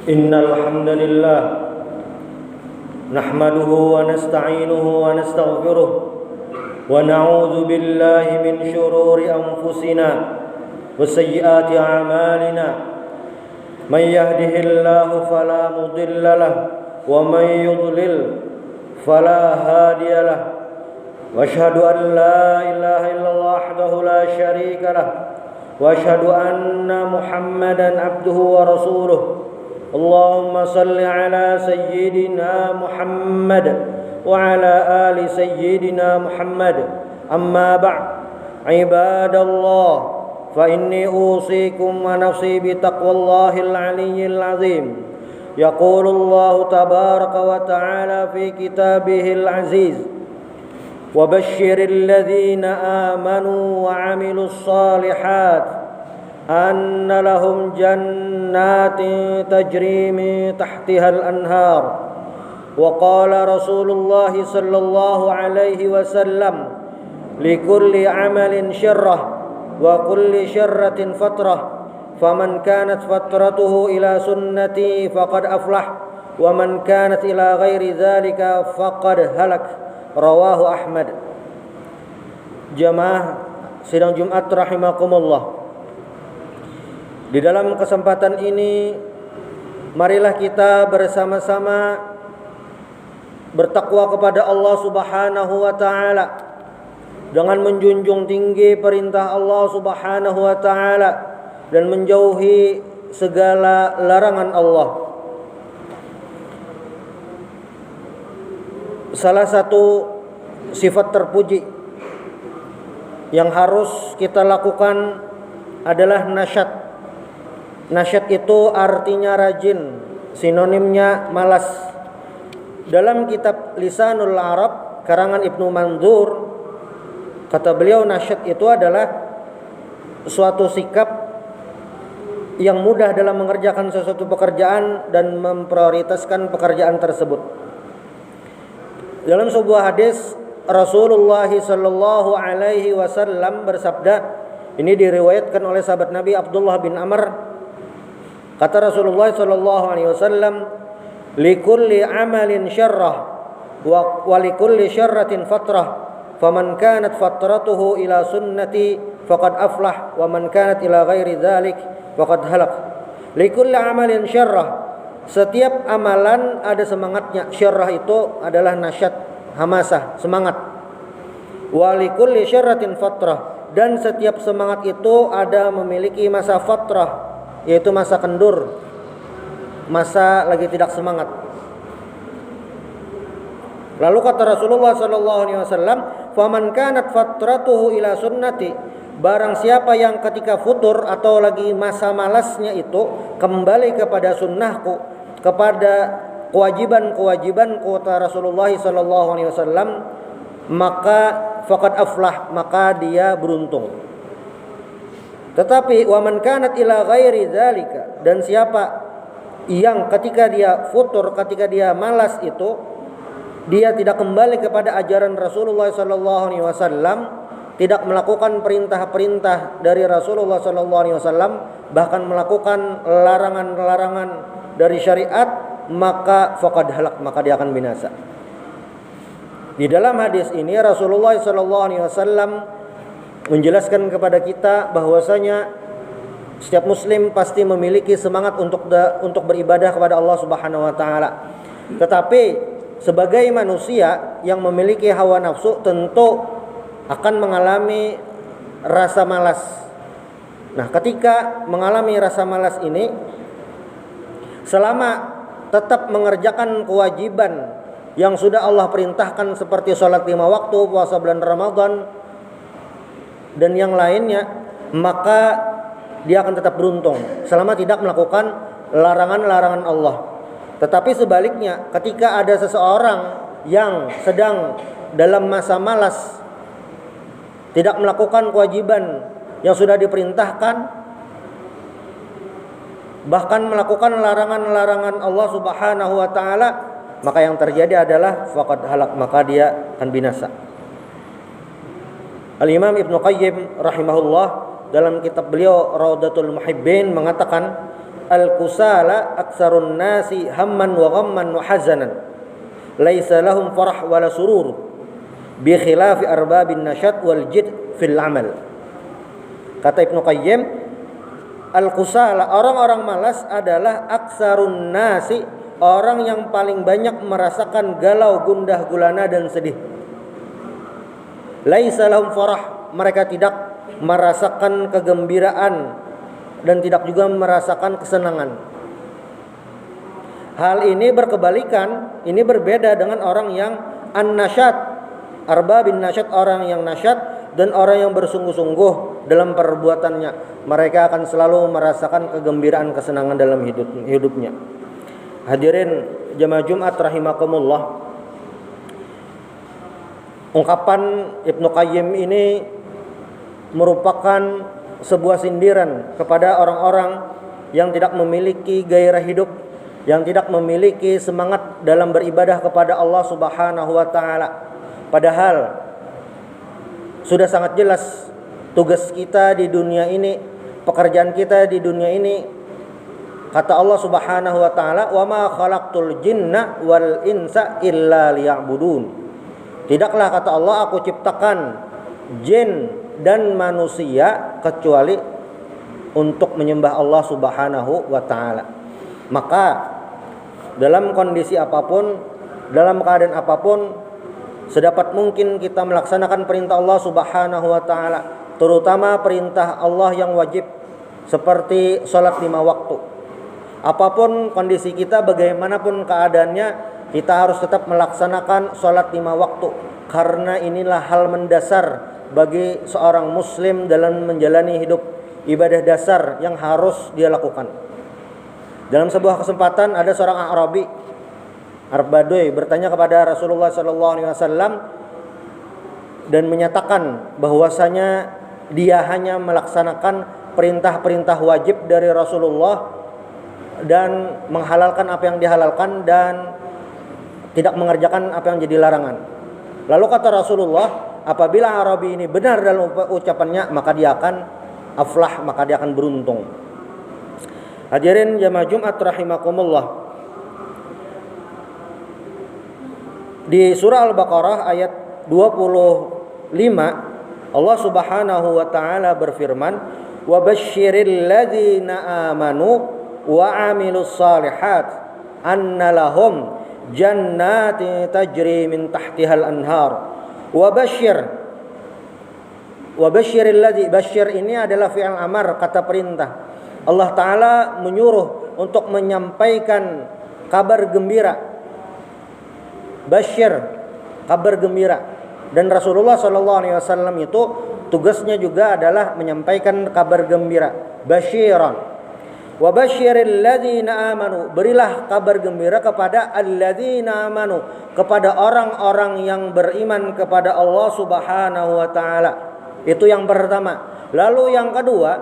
إن الحمد لله نحمده ونستعينه ونستغفره ونعوذ بالله من شرور أنفسنا وسيئات أعمالنا من يهده الله فلا مضل له ومن يضلل فلا هادي له وأشهد أن لا إله إلا الله وحده لا شريك له وأشهد أن محمدا عبده ورسوله اللهم صل على سيدنا محمد وعلى آل سيدنا محمد أما بعد عباد الله فإني أوصيكم ونفسي بتقوى الله العلي العظيم يقول الله تبارك وتعالى في كتابه العزيز وبشر الذين آمنوا وعملوا الصالحات أن لهم جنات تجري من تحتها الأنهار وقال رسول الله صلى الله عليه وسلم لكل عمل شرة وكل شرة فترة فمن كانت فترته إلى سنتي فقد أفلح ومن كانت إلى غير ذلك فقد هلك rawahu Ahmad. Jamaah sidang Jumat rahimakumullah. Di dalam kesempatan ini marilah kita bersama-sama bertakwa kepada Allah Subhanahu wa taala dengan menjunjung tinggi perintah Allah Subhanahu wa taala dan menjauhi segala larangan Allah. Salah satu sifat terpuji yang harus kita lakukan adalah nasyad. Nasyad itu artinya rajin, sinonimnya malas. Dalam kitab Lisanul Arab karangan Ibnu Mandzur, kata beliau nasyad itu adalah suatu sikap yang mudah dalam mengerjakan sesuatu pekerjaan dan memprioritaskan pekerjaan tersebut. Dalam sebuah hadis Rasulullah sallallahu alaihi wasallam bersabda, ini diriwayatkan oleh sahabat Nabi Abdullah bin Amr. Kata Rasulullah sallallahu alaihi wasallam, "Likulli amalin syarrah wa likulli syarratin fatrah, faman kanat fatratuhu ila sunnati faqad aflah wa man kanat ila ghairi dzalik faqad halak." Likulli amalin syarrah, setiap amalan ada semangatnya. Syarrah itu adalah nasyad, hamasah, semangat. Walikulli syarratin fatrah, dan setiap semangat itu ada memiliki masa fatrah, yaitu masa kendur, masa lagi tidak semangat. Lalu kata Rasulullah sallallahu alaihi wasallam, "Faman kanat fatratuhu ila sunnati", barang siapa yang ketika futur atau lagi masa malasnya itu kembali kepada sunnahku, kepada kewajiban-kewajiban kata Rasulullah sallallahu alaihi wasallam, maka faqad aflah, maka dia beruntung. Tetapi wa man kanat ila ghairi dzalika, dan siapa yang ketika dia futur, ketika dia malas itu dia tidak kembali kepada ajaran Rasulullah sallallahu alaihi wasallam, tidak melakukan perintah-perintah dari Rasulullah sallallahu alaihi wasallam, bahkan melakukan larangan-larangan dari syariat, maka faqad halak, maka dia akan binasa. Di dalam hadis ini Rasulullah sallallahu alaihi wasallam menjelaskan kepada kita bahwasanya setiap muslim pasti memiliki semangat untuk beribadah kepada Allah Subhanahu wa taala. Tetapi sebagai manusia yang memiliki hawa nafsu tentu akan mengalami rasa malas. Nah, ketika mengalami rasa malas ini, selama tetap mengerjakan kewajiban yang sudah Allah perintahkan seperti sholat 5 waktu, puasa bulan Ramadan, dan yang lainnya, maka dia akan tetap beruntung selama tidak melakukan larangan-larangan Allah. Tetapi sebaliknya, ketika ada seseorang yang sedang dalam masa malas, tidak melakukan kewajiban yang sudah diperintahkan, bahkan melakukan larangan-larangan Allah Subhanahu wa taala, maka yang terjadi adalah faqad halak, maka dia akan binasa. Al-Imam Ibnu Qayyim rahimahullah dalam kitab beliau Raudatul Muhibbin mengatakan al-kusala aktsarun nasi hamman wa ghamman wa hazanan laisa lahum farah wala surur bi khilafi arbabin nasyat wal jid fil amal. Kata Ibnu Qayyim, al-kusala, orang-orang malas adalah aktsarun nasi, orang yang paling banyak merasakan galau, gundah gulana dan sedih. Laisa lahum farah, mereka tidak merasakan kegembiraan dan tidak juga merasakan kesenangan. Hal ini berkebalikan, ini berbeda dengan orang yang an-nasyat, arbabin nasyat, orang yang nasyat dan orang yang bersungguh-sungguh dalam perbuatannya. Mereka akan selalu merasakan kegembiraan, kesenangan dalam hidupnya. Hadirin jamaah Jumat rahimakumullah, ungkapan Ibnu Qayyim ini merupakan sebuah sindiran kepada orang-orang yang tidak memiliki gairah hidup, yang tidak memiliki semangat dalam beribadah kepada Allah Subhanahu wa taala. Padahal sudah sangat jelas tugas kita di dunia ini, pekerjaan kita di dunia ini. Kata Allah Subhanahu wa taala, "Wa ma khalaqtul jinna wal insa illa liya'budun." Tidaklah, kata Allah, aku ciptakan jin dan manusia kecuali untuk menyembah Allah Subhanahu wa taala. Maka dalam kondisi apapun, dalam keadaan apapun, sedapat mungkin kita melaksanakan perintah Allah Subhanahu wa taala, terutama perintah Allah yang wajib seperti salat 5 waktu. Apapun kondisi kita, bagaimanapun keadaannya, kita harus tetap melaksanakan salat 5 waktu, karena inilah hal mendasar bagi seorang muslim dalam menjalani hidup, ibadah dasar yang harus dia lakukan. Dalam sebuah kesempatan ada seorang Arabi, Arab Baduy, bertanya kepada Rasulullah SAW dan menyatakan bahwasanya dia hanya melaksanakan perintah-perintah wajib dari Rasulullah dan menghalalkan apa yang dihalalkan dan tidak mengerjakan apa yang jadi larangan. Lalu kata Rasulullah, apabila Arabi ini benar dalam ucapannya, maka dia akan aflah, maka dia akan beruntung. Hadirin jamaah Jumat rahimakumullah, di surah Al-Baqarah ayat 25 Allah Subhanahu wa taala berfirman, "Wa basyiril ladzina amanu wa 'amilus shalihat anna lahum jannati tajri min tahtihal anhar." Wa basyiril ladzi, basyir ini adalah fi'il amar, kata perintah. Allah taala menyuruh untuk menyampaikan kabar gembira. Basyir, kabar gembira. Dan Rasulullah SAW itu tugasnya juga adalah menyampaikan kabar gembira. Basyiran. Wa basyiril ladzina amanu, berilah kabar gembira kepada alladzina amanu, kepada orang-orang yang beriman kepada Allah Subhanahu wa taala. Itu yang pertama. Lalu yang kedua,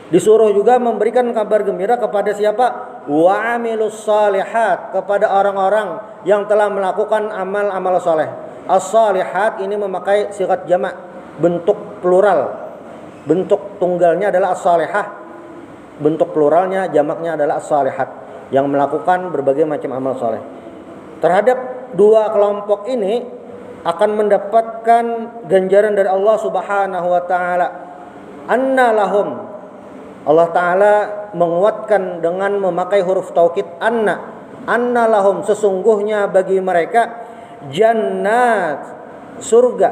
disuruh juga memberikan kabar gembira kepada siapa? Wa amilus shalihat, kepada orang-orang yang telah melakukan amal-amal saleh. As-shalihat ini memakai sigat jamak, bentuk plural. Bentuk tunggalnya adalah as-salihah, bentuk pluralnya, jamaknya adalah as-salihat, yang melakukan berbagai macam amal saleh. Terhadap dua kelompok ini akan mendapatkan ganjaran dari Allah Subhanahu wa taala. Anna lahum, Allah taala menguatkan dengan memakai huruf taukid anna. Anna lahum, sesungguhnya bagi mereka jannat, surga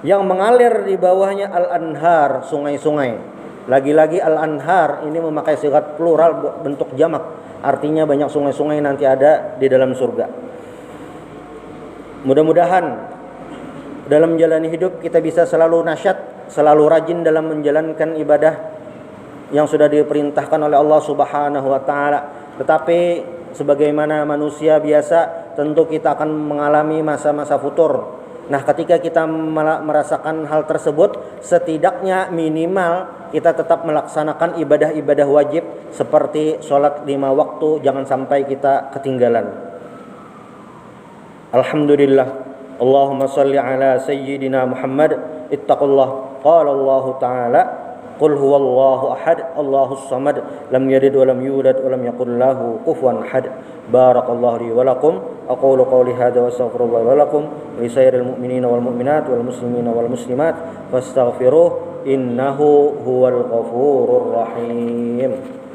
yang mengalir di bawahnya al-anhar, sungai-sungai. Lagi-lagi al-anhar ini memakai sigat plural bentuk jamak, artinya banyak sungai-sungai nanti ada di dalam surga. Mudah-mudahan dalam menjalani hidup kita bisa selalu nasyat, selalu rajin dalam menjalankan ibadah yang sudah diperintahkan oleh Allah Subhanahu wa taala. Tetapi sebagaimana manusia biasa, tentu kita akan mengalami masa-masa futur. Nah, ketika kita merasakan hal tersebut, setidaknya minimal kita tetap melaksanakan ibadah-ibadah wajib seperti sholat 5 waktu, jangan sampai kita ketinggalan. Alhamdulillah. Allahumma salli ala sayyidina Muhammad. Ittaqullah. Qala Allah Ta'ala Qul huwallahu ahad, Allahus samad, lam yalid wa lam yulad wa lam yakul lahu kufuwan ahad. Barakallahu li wa lakum. Aqulu qawli hadza wa astaghfirullah wa lakum li sairil mu'minina wal mu'minat wal muslimina wal muslimat fastaghfiruh innahu huwal ghafurur rahim.